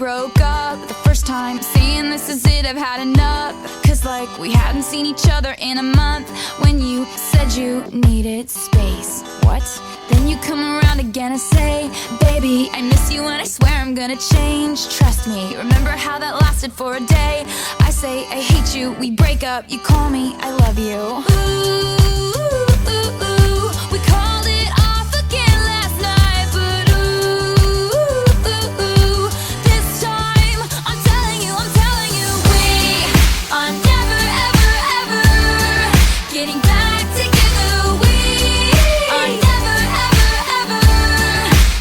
broke up the first time, saying this is it, I've had enough. Cause like we hadn't seen each other in a month. When you said you needed space, what? Then you come around again and say, baby, I miss you and I swear I'm gonna change. Trust me, remember how that lasted for a day? I say I hate you, we break up, you call me I love you. Ooh, we called it off again last night, but ooh, this time I'm telling you, we are never ever ever getting back together. We are never ever ever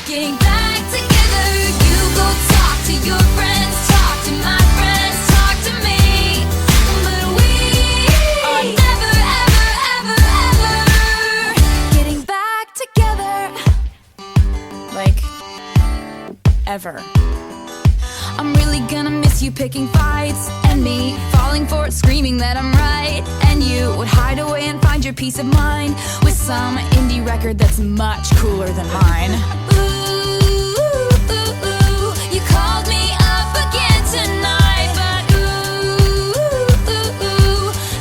getting back together. You go talk to your friends, talk to my friends, talk to me, but we are never ever ever ever getting back together. Like, ever. I'm really gonna miss you picking fights, and me falling for it, screaming that I'm right. And you would hide away and find your peace of mind with some indie record that's much cooler than mine. Ooh, you called me up again tonight, but ooh,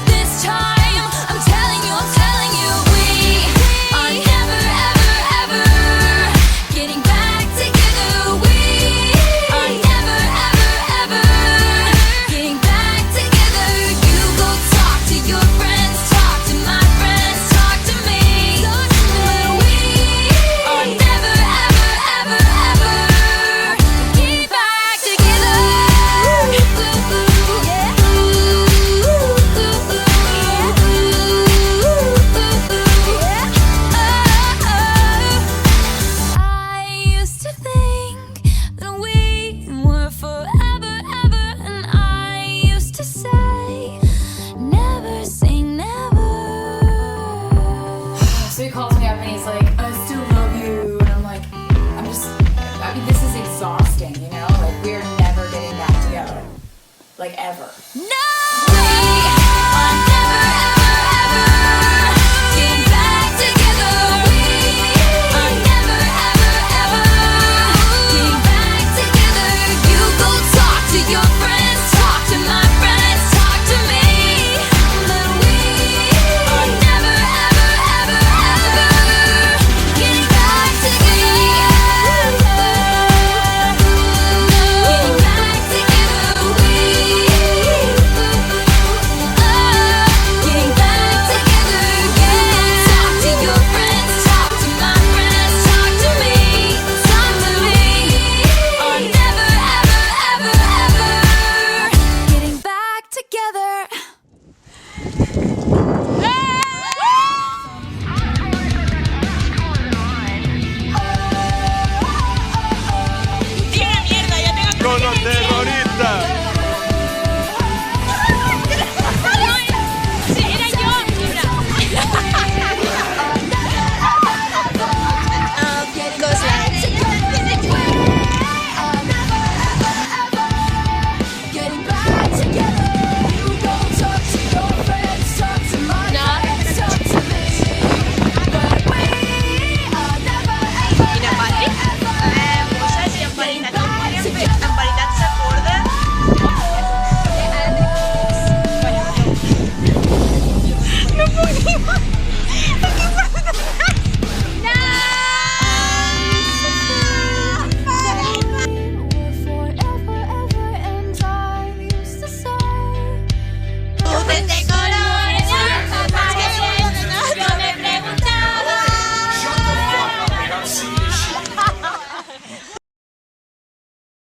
this time I'm telling you, we are never ever ever getting back together. We are never ever ever getting back together. You go talk to your friends, talk to my friends, talk to me, but we are never ever ever ever getting back together. I used to think that we were forever, ever, and I used to say, never say never. So he calls me up and he's like, I still love you. And I'm like, I mean, this is exhausting, you know? Like, we're never getting back together. Like, ever. No! We are never ever ever getting back together. We are never ever ever getting back together. You go talk to your friends, talk to my friends, talk to me, but we are never ever ever ever getting back together. Getting back together. We getting back together. You talk to your friends, talk to my friends, talk to me, talk to me. Are never ever ever ever getting back together. Con los terroristas. Getting back together. You go talk to your friends, talk to my friends, talk to me, but we are never ever Saya yang balita sa corda. No pudimos. forever, ever, and I used to say.